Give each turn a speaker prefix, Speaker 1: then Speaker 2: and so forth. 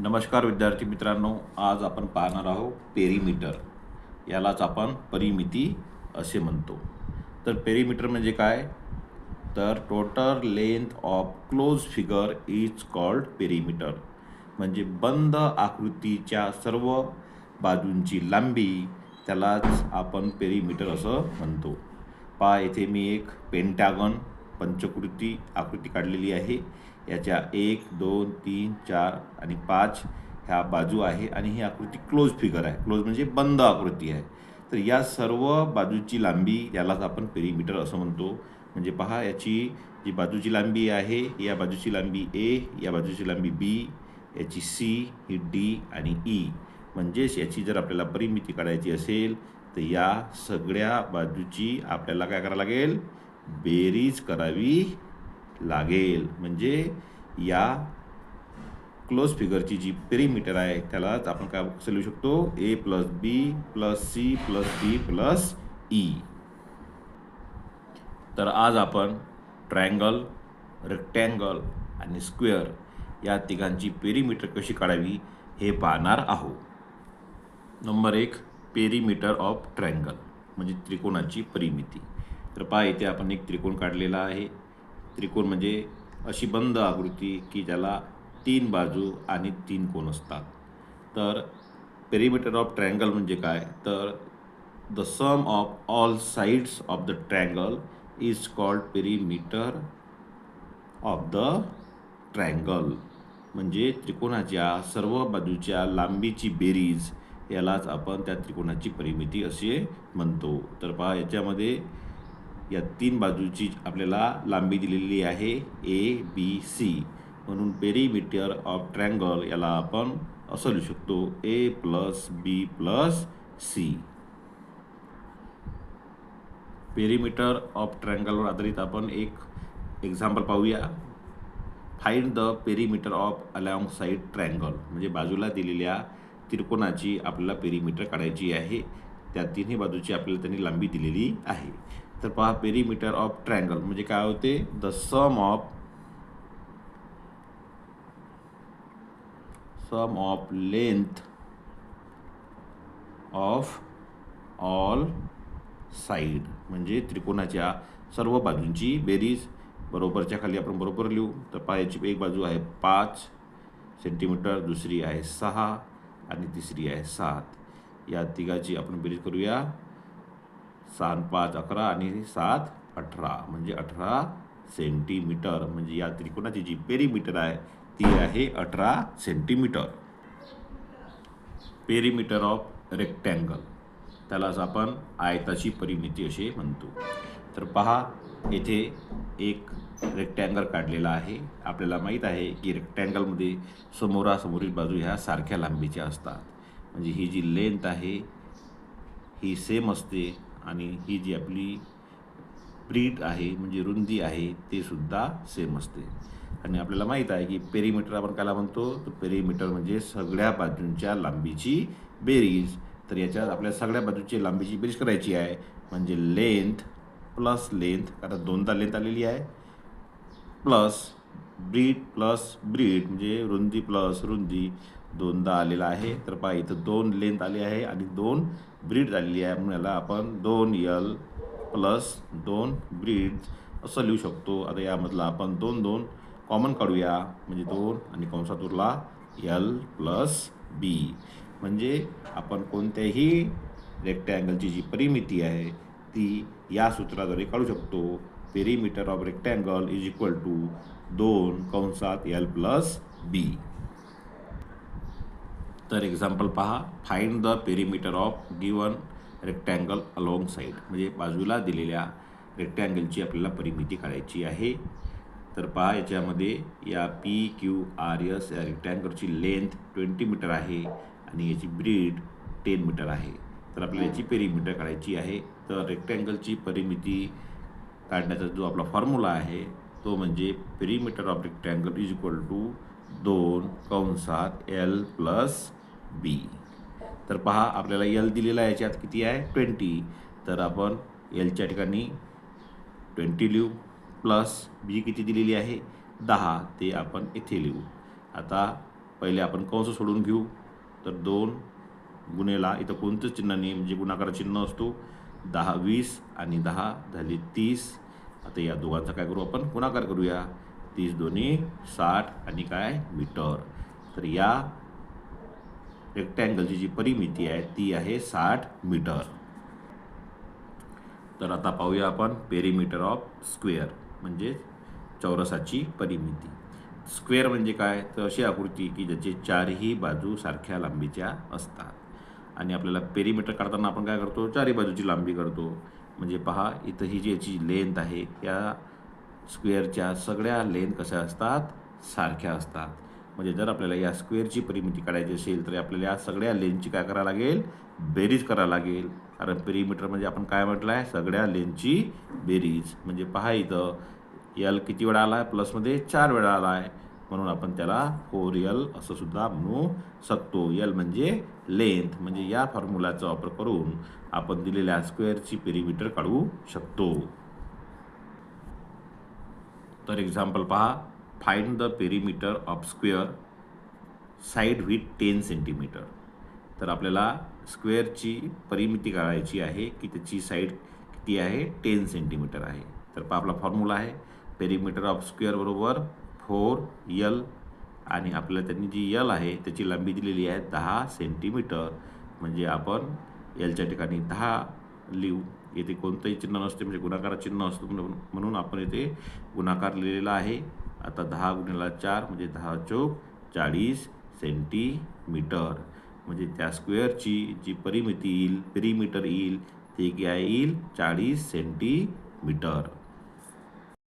Speaker 1: नमस्कार विद्यार्थी मित्रांनो, आज आपण पाहणार आहोत पेरीमीटर. यालाच आपण परिमिती असे म्हणतो. तर पेरीमीटर म्हणजे काय? तर total length of close figure is called perimeter. म्हणजे बंद आकृतीच्या सर्व बाजूंची लांबी, त्यालाच आपण पेरीमीटर असं म्हणतो. पहा, येथे मी एक पेंटागन पंचकृती आकृती काढलेली आहे. याच्या 1, 2, 3, 4 आणि 5 ह्या बाजू आहे आणि ही आकृती क्लोज फिगर आहे. क्लोज म्हणजे बंद आकृती आहे. तर या सर्व बाजूची लांबी यालाच आपण पेरीमीटर असं म्हणतो. म्हणजे पहा, याची जी बाजूची लांबी आहे, या बाजूची लांबी ए, या बाजूची लांबी बी, याची सी, ही डी आणि ई. म्हणजेच याची जर आपल्याला परिमिती काढायची असेल तर या सगळ्या बाजूची आपल्याला काय करावं लागेल? बेरीज करावी लागेल. म्हणजे या क्लोज फिगरची जी पेरीमीटर आहे त्यालाच आपण काय कसं लिहू शकतो? ए प्लस बी plus C plus D plus E. तर आज आपण ट्रायंगल, रेक्टँगल आणि स्क्वेअर या तिघांची पेरीमीटर कशी काढावी हे पाहणार आहोत. नंबर 1, पेरीमीटर ऑफ ट्रायंगल म्हणजे त्रिकोणाची परिमिती. तर पहा, इथे आपण एक त्रिकोण काढलेला आहे. त्रिकोण म्हणजे अशी बंद आकृती की ज्याला 3 बाजू आणि 3 कोन असतात. तर पेरीमीटर ऑफ ट्रायंगल म्हणजे काय? तर the sum of all sides of the triangle is called perimeter of the triangle. म्हणजे त्रिकोणाच्या सर्व बाजूच्या लांबीची बेरीज यालाच आपण त्या त्रिकोणाची परिमिती असे म्हणतो. तर पहा, याच्यामध्ये या 3 बाजूची आपल्याला लांबी दिलेली आहे ए बी सी. म्हणून पेरीमीटर ऑफ ट्रायंगल याला आपण असं लिहू शकतो, ए प्लस बी प्लस सी. पेरीमीटर ऑफ ट्रायंगलवर आधारित आपण एक एक्झाम्पल पाहूया. Find the perimeter of along side triangle. म्हणजे बाजूला दिलेल्या त्रिकोणाची आपल्याला पेरीमीटर काढायची आहे. त्या तिन्ही बाजूची आपल्याला त्यांनी लांबी दिलेली आहे. तर पहा, पेरीमीटर ऑफ ट्रायंगल म्हणजे काय होते? The sum of length of all side. म्हणजे त्रिकोणाच्या सर्व बाजूंची बेरीज. बरोबरच्या खाली आपण बरोबर लिहू. तर पहा, याची एक बाजू आहे 5 सेंटीमीटर, दुसरी आहे 6 आणि तिसरी आहे 7. या तिघाची आपण बेरीज करूया. 6 आणि 5 11 आणि 7 18 म्हणजे 18 सेंटीमीटर. म्हणजे या त्रिकोणाची जी पेरीमीटर आहे ती आहे 18 सेंटीमीटर. पेरीमीटर ऑफ रेक्टँगल त्यालाच आपण आयताची परिमिती असे म्हणतो. तर पहा, येथे एक रेक्टँगल काढलेला आहे. आपल्याला माहीत आहे की रेक्टँगलमध्ये समोरासमोरील बाजू ह्या सारख्या लांबीच्या असतात. म्हणजे ही जी लेंथ आहे ही सेम असते आणि ही जी आपली ब्रीथ आहे म्हणजे रुंदी आहे ते सुद्धा सेम असते. आणि आपल्याला माहीत आहे की पेरीमीटर आपण काय म्हणतो? तर पेरीमीटर म्हणजे सगळ्या बाजूंच्या लांबीची बेरीज. तर याच्यात आपल्याला सगळ्या बाजूची लांबीची बेरीज करायची आहे. म्हणजे लेंथ प्लस लेंथ, कारण दोनदा लेंथ आलेली आहे, प्लस ब्रीड म्हणजे रुंदी प्लस रुंदी दोनदा आलेला आहे. तर पहा, इथं 2 लेंथ आली आहे आणि 2 ब्रीड आलेली आहे. म्हणून याला आपण 2L प्लस 2 ब्रीड असं लिहू शकतो. आता यामधला आपण 2 कॉमन काढूया. म्हणजे 2 आणि कंसात उरला L प्लस बी. म्हणजे आपण कोणत्याही रेक्टँगलची जी परिमिती आहे ती या सूत्राद्वारे काढू शकतो. Perimeter of rectangle is equal to 2 कंसात L प्लस बी. तर एक्झाम्पल पहा. Find the perimeter of given rectangle along side. म्हणजे बाजूला दिलेल्या रेक्टँगलची आपल्याला परिमिती काढायची आहे. तर पहा, याच्यामध्ये या PQRS या रेक्टँगलची लेंथ 20 मीटर आहे आणि याची ब्रीड 10 मीटर आहे. तर आपल्याला याची पेरीमीटर काढायची आहे. तर रेक्टँगलची परिमिती काढण्याचा जो आपला फॉर्म्युला आहे तो म्हणजे perimeter of rectangle is equal to 2 कंसात L प्लस बी. तर पहा, आपल्याला L दिलेला आहे, याच्यात किती आहे? 20. तर आपण Lच्या ठिकाणी 20 लिहू प्लस बी किती दिलेली आहे? 10. ते आपण इथे लिहू. आता पहिले आपण कंस सोडून घेऊ. तर 2 गुणेला इथं कोणतंच चिन्ह नाही म्हणजे गुणाकार चिन्ह असतो. 10 20 आणि 10 झाले 30. आता या दोघांचा काय करू आपण गुणाकार करूया. 30 दोन्ही 60 आणि काय मीटर. तर या रेक्टँगलची जी परिमिती आहे ती आहे 60 मीटर. तर आता पाहूया आपण पेरीमीटर ऑफ स्क्वेअर म्हणजे चौरसाची परिमिती. स्क्वेअर म्हणजे काय तर अशी आकृती की ज्याचे चारही बाजू सारख्या लांबीच्या असतात. आणि आपल्याला पेरीमीटर काढताना आपण काय करतो चारही बाजूची लांबी करतो. म्हणजे पहा इथं ही जी याची लेंथ आहे या स्क्वेअरच्या सगळ्या लेंथ कशा असतात सारख्या असतात. म्हणजे जर आपल्याला या स्क्वेअरची परिमिती काढायची असेल तर आपल्याला या सगळ्या लेंथची काय करावं लागेल बेरीज करावं लागेल. कारण पेरीमीटर म्हणजे आपण काय म्हटलं आहे सगळ्या लेंथची बेरीज. म्हणजे पहा इथं यल किती वेळा आला आहे प्लसमध्ये 4 वेळा आला आहे म्हणून आपण त्याला 4L असं सुद्धा म्हणू शकतो. यल म्हणजे लेंथ. म्हणजे या फॉर्म्युलाचा वापर करून आपण दिलेल्या स्क्वेअरची पेरीमीटर काढू शकतो. तर एक्झाम्पल पहा. Find the perimeter of square side with 10 centimetre. तर आपल्याला स्क्वेअरची परिमिती काढायची आहे की त्याची साईड किती आहे 10 सेंटीमीटर आहे. तर पहा आपला फॉर्म्युला आहे पेरीमीटर ऑफ स्क्वेअर बरोबर 4L आणि आपल्याला त्यांनी जी यल आहे त्याची लांबी दिलेली आहे 10 सेंटीमीटर. म्हणजे आपण एलच्या ठिकाणी 10 लिहू. येथे कोणतंही चिन्ह नसते म्हणजे गुणाकार चिन्ह असतो म्हणून आपण येथे गुणाकार लिहिलेला आहे. आता 10 गुणिले 4 म्हणजे 10 चौक 40 सेंटीमीटर. म्हणजे त्या स्क्वेअरची जी परिमिती येईल पेरीमीटर येईल ते काय येईल 40 सेंटीमीटर.